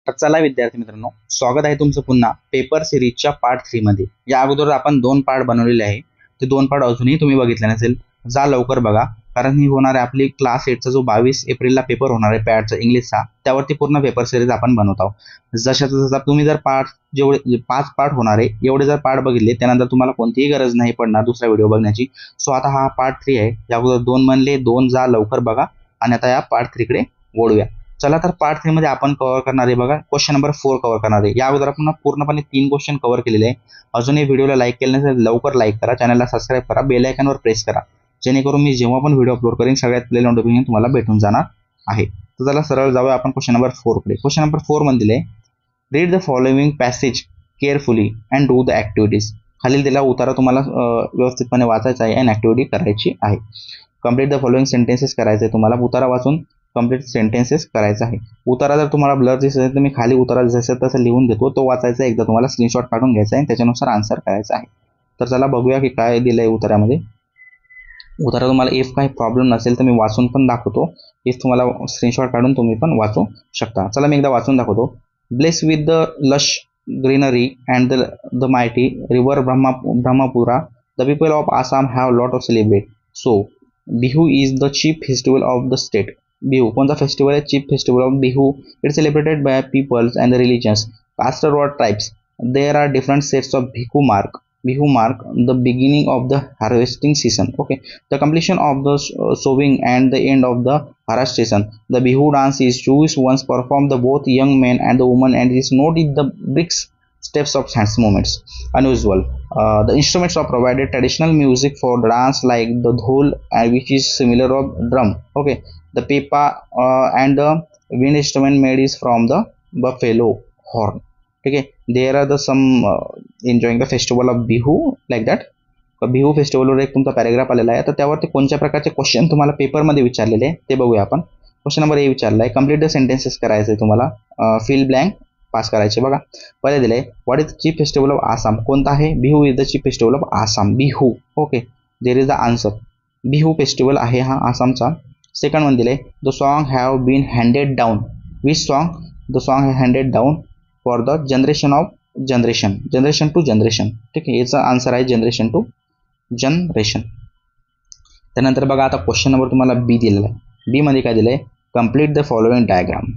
तर चला विद्यार्थी मित्रांनो, स्वागत आहे तुमचं पुन्हा पेपर सिरीजच्या पार्ट 3 मध्ये। या अगोदर आपण 2 पार्ट बनवलेले आहे, ते 2 पार्ट अजूनही तुम्ही बघितले नसेल जा लवकर बघा, कारण ही होणार आहे आपली क्लास 8 चा जो 22 एप्रिलला पेपर होणार आहे पॅडचा इंग्लिशचा, त्यावरती पूर्ण पेपर सिरीज आपण बनवत आहोत। जसा तुम्ही जर पार्ट जेवढे 5 पार्ट होणार आहे एवढे जर पार्ट बघितले त्यानंतर तुम्हाला कोणतीही गरज नाही पडणार दुसरा व्हिडिओ बघण्याची। सो आता हा पार्ट 3 आहे, या अगोदर 2 बनले, 2 जा लवकर बघा आणि आता या पार्ट 3 कडे वळूया। चला तर पार्ट 3 मध्ये आपण कव्हर करणार आहे बघा क्वेश्चन नंबर 4 कव्हर करणार आहे। या अगोदर आपण पूर्णपणे 3 क्वेश्चन कव्हर केलेले आहे। अजूनही व्हिडिओला लाईक केले नसेल लवकर लाईक करा, चॅनलला सबस्क्राइब करा, बेल आयकॉनवर प्रेस करा, जेणेकरून मी जेव्हा पण व्हिडिओ अपलोड करेन सगळ्यात पहिले नोटिफिकेशन तुम्हाला भेटून जाणार आहे। तर चला सरळ जाऊया आपण क्वेश्चन नंबर 4 कडे। क्वेश्चन नंबर 4 मध्ये दिले, read the following passage carefully and do the activities. खालील दिला उतारा तुम्हाला व्यवस्थितपणे वाचायचा आहे आणि ऍक्टिव्हिटी करायची आहे। कंप्लीट द फॉलोइंग सेंटेन्सेस करायचे आहे तुम्हाला, उतारा वाचून कंप्लीट सेंटेन्सेस करायचा आहे। उतारा जर तुम्हाला ब्लर दिसत असेल तर मी खाली उतारा जसं तसं लिहून देतो, तो वाचायचा एकदा तुम्हाला स्क्रीनशॉट काढून घ्यायचा आहे आणि त्याच्यानुसार आन्सर करायचा आहे। तर चला बघूया की काय दिलंय उतारामध्ये। उतारा तुम्हाला इफ काही प्रॉब्लेम नसेल तर मी वाचून पण दाखवतो, इफ तुम्हाला स्क्रीनशॉट काढून तुम्ही पण वाचू शकता। चला मी एकदा वाचून दाखवतो। Bless with the lush greenery and the mighty river Brahmaputra the people of Assam have lot of celebrate. So Bihu is the chief festival of the state. Bihu कोणता फेस्टिवल आहे? Chief festival of Bihu. It celebrated by peoples and the religions caste और tribes. There are different sets of Bihu mark the beginning of the harvesting season. Okay, the completion of the sowing and the end of the harvest season. The bihu dance is used once performed by both young men and the women and is noted the bricks steps of dance movements. Unusual. The instruments are provided traditional music for the dance like the dhol, which is similar of drum. Okay, the pipa and the wind instrument made is from the buffalo horn. ठीक आहे, there are the some enjoying the festival of Bihu like that. Bihu फेस्टिवलवर एक तुमचा paragraph आलेला आहे, तर त्यावरती कोणत्या प्रकारचे क्वेश्चन तुम्हाला पेपरमध्ये विचारलेले ते बघूया आपण। क्वेश्चन नंबर ए विचारला आहे, कंप्लीट द सेंटेन्सेस करायचे तुम्हाला, फिल ब्लँक पास करायचे। बघा पहिले दिले, what is the chief festival of Assam, कोणता आहे? Bihu is the chief festival of Assam, Bihu. Okay, there is the answer, Bihu festival आहे हा आसामचा। सेकंड वन दिले, the song have been handed down, which song? The song have handed down for the generation to generation. ठीक आहे, याचा answer आहे generation to generation. त्यानंतर बघा आता क्वेश्चन नंबर तुम्हाला बी दिलेला आहे। बी मध्ये काय दिलंय? Complete the following diagram.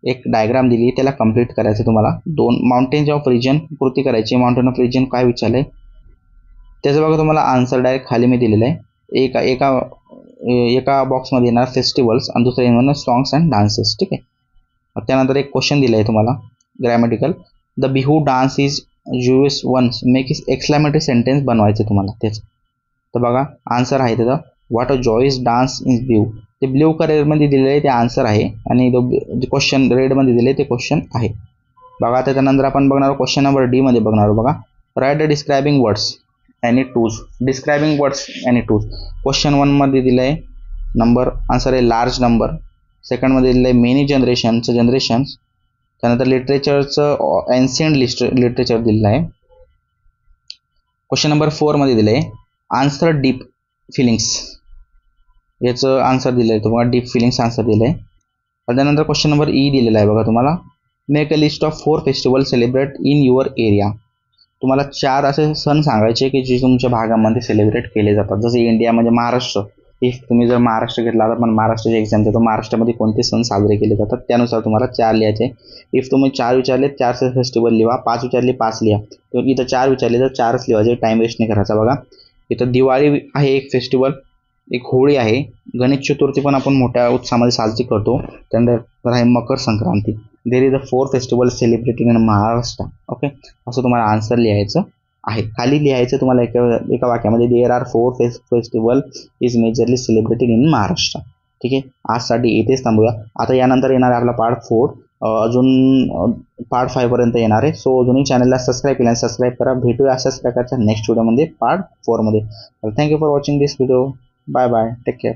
एक डायग्राम दिली, त्याला कंप्लीट करायचं तुम्हाला। 2 माउंटेन्स ऑफ रिजन कृती करायची। माउंटेन ऑफ रिजन काय विचारलंय त्याचं बघा तुम्हाला आन्सर डायरेक्ट खाली मी दिलेलं आहे। एका बॉक्समध्ये येणार फेस्टिवल्स आणि दुसऱ्या येणार सॉंग्स अँड डान्सेस। ठीक आहे, त्यानंतर एक क्वेश्चन दिलं आहे तुम्हाला grammatical, the Bihu dance is joyous once make is exclamatory sentence बनवायचे तुम्हाला त्याचं। तर बघा आन्सर आहे त्याचा, what a joyous dance is Bihu. ते ब्ल्यू कलरमध्ये दिलेले आहे ते आन्सर आहे आणि क्वेश्चन रेडमध्ये दिले ते क्वेश्चन आहे। बघा त्याच्यानंतर आपण बघणार क्वेश्चन नंबर डी मध्ये बघणार बघा, write the describing words any twos. Describing words any twos question 1 मध्ये दिलं आहे नंबर, आन्सर आहे लार्ज नंबर। सेकंड मध्ये दिलं आहे मेनी जनरेशन्स। त्यानंतर लिटरेचरचं एन्शियंट लिटरेचर दिलेलं आहे। क्वेश्चन नंबर 4 मध्ये दिलं आहे आन्सर डीप फिलिंग्स, याचं आन्सर दिलं आहे तुम्हाला, डीप फिलिंग्स आन्सर दिलं आहे। त्यानंतर क्वेश्चन नंबर ई दिलेला आहे बघा तुम्हाला, make a list of 4 festival celebrate in your area. तुम्हाला 4 असे सण सांगायचे की जे तुमच्या भागामध्ये सेलिब्रेट केले जातात। जसे इंडियामध्ये महाराष्ट्र, इफ तुम्ही जर महाराष्ट्र घेतला तर पण महाराष्ट्राचे एक्झाम देतो, महाराष्ट्रामध्ये कोणते सण साजरे केले जातात त्यानुसार तुम्हाला 4 लिहायचे। इफ तुम्ही 4 विचारले 4 फेस्टिवल लिहा, 5 विचारले 5 लिहा, तर इथं 4 विचारले तर 4च लिहायचे, टाइम वेस्ट नाही करायचा। बघा इथं दिवाळी आहे एक फेस्टिवल, एक होळी आहे, गणेश चतुर्थी पण आपण मोठ्या उत्साहामध्ये साजरी करतो, त्यानंतर आहे Makar Sankranti. There is the 4 festival celebrated in Maharashtra. Okay, असं तुम्हाला आन्सर लिहायचं आहे। खाली लिहायचं तुम्हाला एका वाक्यामध्ये, there are 4 festival is majorly celebrated in Maharashtra. ठीक आहे, आजसाठी इथेच थांबूया। आता यानंतर येणार आहे आपला पार्ट 4, अजून पार्ट 5 पर्यंत येणार आहे। सो अजूनही चॅनलला सबस्क्राईब केल्याने सबस्क्राईब करा। भेटूया अशाच प्रकारच्या नेक्स्ट व्हिडिओमध्ये पार्ट 4 मध्ये। Thank you for watching this video, bye bye, take care.